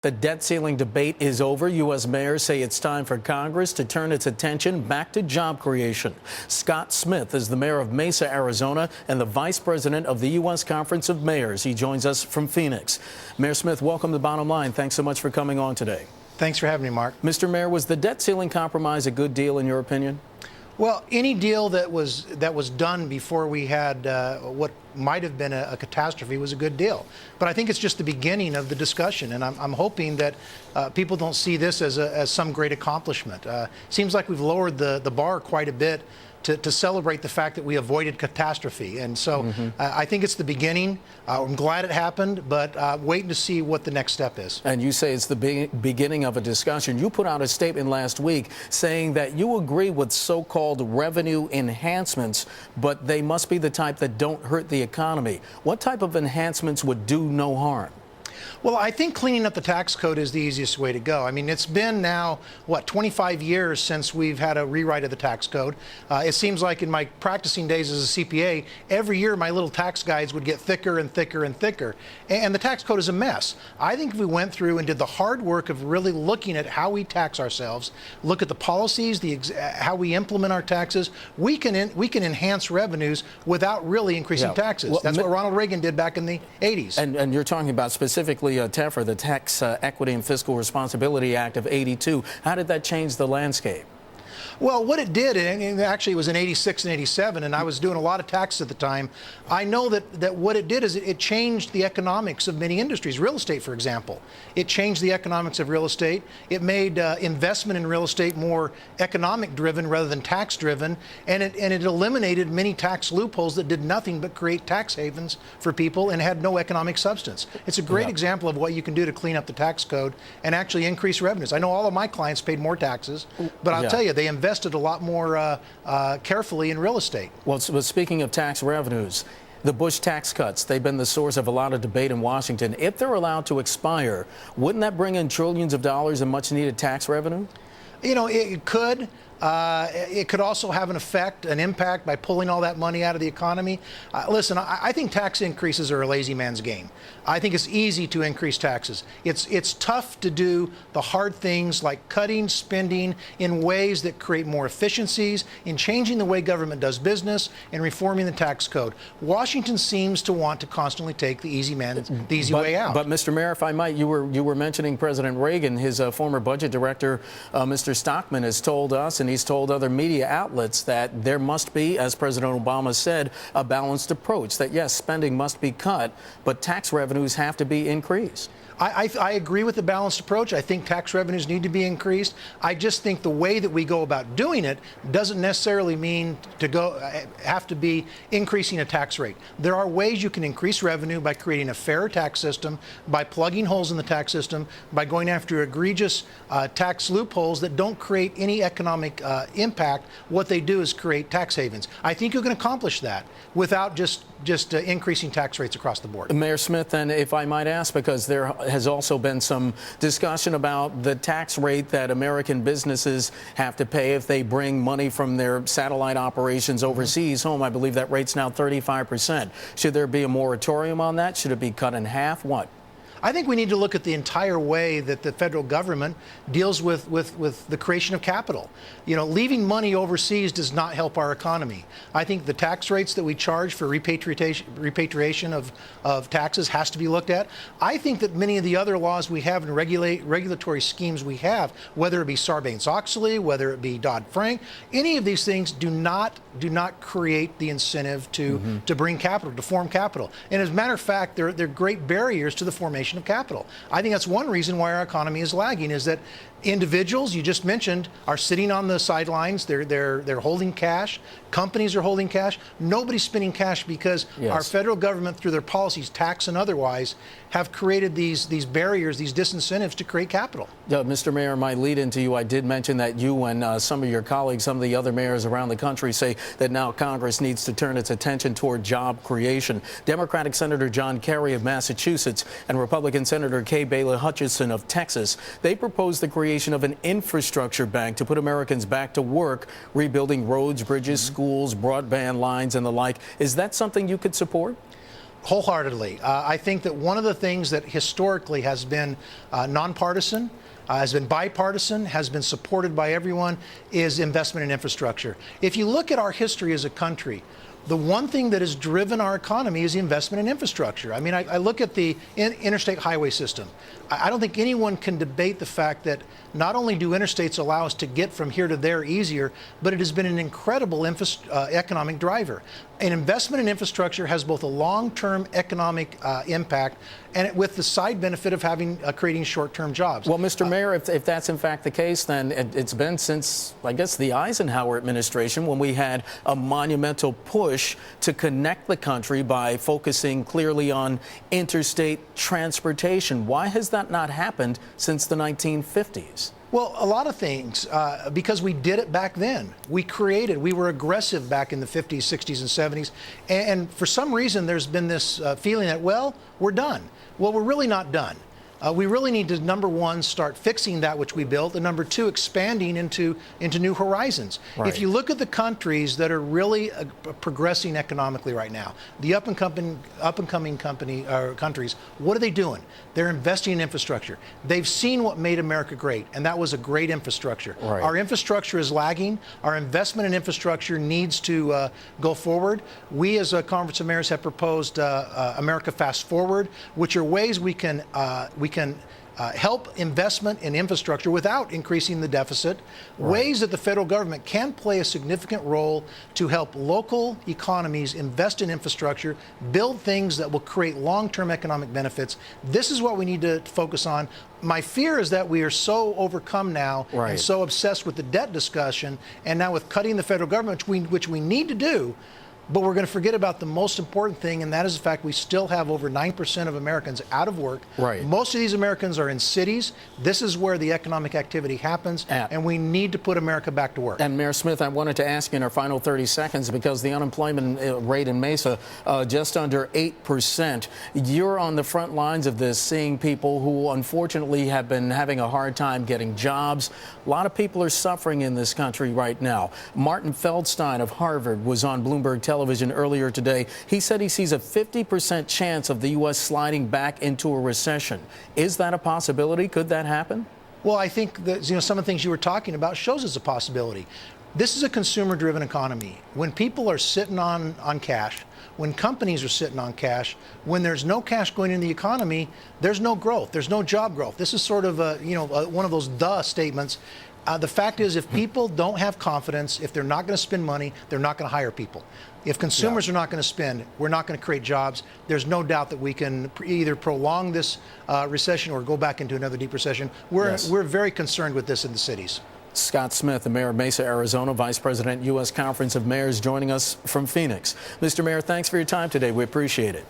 The debt ceiling debate is over. U.S. mayors say it's time for Congress to turn its attention back to job creation. Scott Smith is the mayor of Mesa, Arizona, and the vice president of the U.S. Conference of Mayors. He joins us from Phoenix. Mayor Smith, welcome to Bottom Line. Thanks so much for coming on today. Thanks for having me, Mark. Mr. Mayor, was the debt ceiling compromise a good deal in your opinion? Well, any deal that was done before we had what might have been a catastrophe was a good deal. But I think it's just the beginning of the discussion, and I'm hoping that people don't see this as some great accomplishment. Seems like we've lowered the bar quite a bit to celebrate the fact that we avoided catastrophe. And so I think it's the beginning. I'm glad it happened, but waiting to see what the next step is. And you say it's the beginning of a discussion. You put out a statement last week saying that you agree with so-called revenue enhancements, but they must be the type that don't hurt the economy. What type of enhancements would do no harm? Well, I think cleaning up the tax code is the easiest way to go. I mean, it's been now, 25 years since we've had a rewrite of the tax code. It seems like in my practicing days as a CPA, every year my little tax guides would get thicker and thicker and thicker. And the tax code is a mess. I think if we went through and did the hard work of really looking at how we tax ourselves, look at the policies, how we implement our taxes, we can enhance revenues without really increasing taxes. Well, that's what Ronald Reagan did back in the 80s. And you're talking about specifically TEFRA, the Tax Equity and Fiscal Responsibility Act of '82. How did that change the landscape? Well, what it did, and actually it was in '86 and '87, and I was doing a lot of taxes at the time. I know that what it did is it changed the economics of many industries. Real estate, for example. It changed the economics of real estate. It made investment in real estate more economic driven rather than tax driven, and it eliminated many tax loopholes that did nothing but create tax havens for people and had no economic substance. It's a great example of what you can do to clean up the tax code and actually increase revenues. I know all of my clients paid more taxes, but I'll tell you, they invested a lot more carefully in real estate. Well, speaking of tax revenues, the Bush tax cuts, they've been the source of a lot of debate in Washington. If they're allowed to expire, wouldn't that bring in trillions of dollars in much needed tax revenue? You know, it could. It could also have an impact by pulling all that money out of the economy. Listen, I think tax increases are a lazy man's game. I think it's easy to increase taxes. It's tough to do the hard things like cutting spending in ways that create more efficiencies, in changing the way government does business, and reforming the tax code. Washington seems to want to constantly take the easy way out. But Mr. Mayor, if I might, you were mentioning President Reagan. His former budget director, Mr. Stockman, has told us, and he's told other media outlets, that there must be, as President Obama said, a balanced approach, that yes, spending must be cut, but tax revenues have to be increased. I agree with the balanced approach. I think tax revenues need to be increased. I just think the way that we go about doing it doesn't necessarily mean have to be increasing a tax rate. There are ways you can increase revenue by creating a fairer tax system, by plugging holes in the tax system, by going after egregious tax loopholes that don't create any economic impact. What they do is create tax havens. I think you can accomplish that without just increasing tax rates across the board. Mayor Smith, and if I might ask, because there has also been some discussion about the tax rate that American businesses have to pay if they bring money from their satellite operations overseas home. I believe that rate's now 35%. Should there be a moratorium on that? Should it be cut in half? What? I think we need to look at the entire way that the federal government deals with the creation of capital. You know, leaving money overseas does not help our economy. I think the tax rates that we charge for repatriation of taxes has to be looked at. I think that many of the other laws we have and regulatory schemes we have, whether it be Sarbanes-Oxley, whether it be Dodd-Frank, any of these things do not create the incentive to bring capital, to form capital. And as a matter of fact, they're great barriers to the formation of capital. I think that's one reason why our economy is lagging, is that individuals, you just mentioned, are sitting on the sidelines. They're holding cash. Companies are holding cash. Nobody's spending cash because our federal government, through their policies, tax and otherwise, have created these barriers, these disincentives to create capital. Mr. Mayor, my lead into you, I did mention that you and some of your colleagues, some of the other mayors around the country, say that now Congress needs to turn its attention toward job creation. Democratic Senator John Kerry of Massachusetts and Republican Senator Kay Bailey Hutchison of Texas, they proposed the creation of an infrastructure bank to put Americans back to work, rebuilding roads, bridges, schools, broadband lines, and the like. Is that something you could support? Wholeheartedly. I think that one of the things that historically has been nonpartisan, has been bipartisan, has been supported by everyone, is investment in infrastructure. If you look at our history as a country, the one thing that has driven our economy is the investment in infrastructure. I mean, I look at the interstate highway system. I don't think anyone can debate the fact that not only do interstates allow us to get from here to there easier, but it has been an incredible economic driver. An investment in infrastructure has both a long-term economic impact and with the side benefit of having creating short-term jobs. Well, Mr. Mayor, if that's in fact the case, then it's been since, I guess, the Eisenhower administration when we had a monumental push to connect the country by focusing clearly on interstate transportation. Why has that not happened since the 1950s? Well, a lot of things, because we did it back then. We were aggressive back in the 50s, 60s, and 70s. And for some reason, there's been this feeling that, well, we're done. Well, we're really not done. We really need to, number one, start fixing that which we built, and number two, expanding into new horizons. Right. If you look at the countries that are really progressing economically right now, the up-and-coming countries, what are they doing? They're investing in infrastructure. They've seen what made America great, and that was a great infrastructure. Right. Our infrastructure is lagging. Our investment in infrastructure needs to go forward. We, as a Conference of Mayors, have proposed America Fast Forward, which are ways we can help investment in infrastructure without increasing the deficit, right. Ways that the federal government can play a significant role to help local economies invest in infrastructure, build things that will create long-term economic benefits. This is what we need to focus on. My fear is that we are so overcome now, right. And so obsessed with the debt discussion, and now with cutting the federal government, which we need to do, but we're going to forget about the most important thing, and that is the fact we still have over 9% of Americans out of work. Right. Most of these Americans are in cities. This is where the economic activity happens, and we need to put America back to work. And Mayor Smith, I wanted to ask you in our final 30 seconds, because the unemployment rate in Mesa, just under 8%. You're on the front lines of this, seeing people who unfortunately have been having a hard time getting jobs. A lot of people are suffering in this country right now. Martin Feldstein of Harvard was on Bloomberg television earlier today. He said he sees a 50% chance of the U.S. sliding back into a recession. Is that a possibility? Could that happen? Well, I think that some of the things you were talking about shows it's a possibility. This is a consumer-driven economy. When people are sitting on cash, when companies are sitting on cash, when there's no cash going in the economy, there's no growth. There's no job growth. This is sort of one of those duh statements. The fact is, if people don't have confidence, if they're not going to spend money, they're not going to hire people. If consumers are not going to spend, we're not going to create jobs. There's no doubt that we can either prolong this recession or go back into another deep recession. We're very concerned with this in the cities. Scott Smith, the mayor of Mesa, Arizona, vice president, U.S. Conference of Mayors, joining us from Phoenix. Mr. Mayor, thanks for your time today. We appreciate it.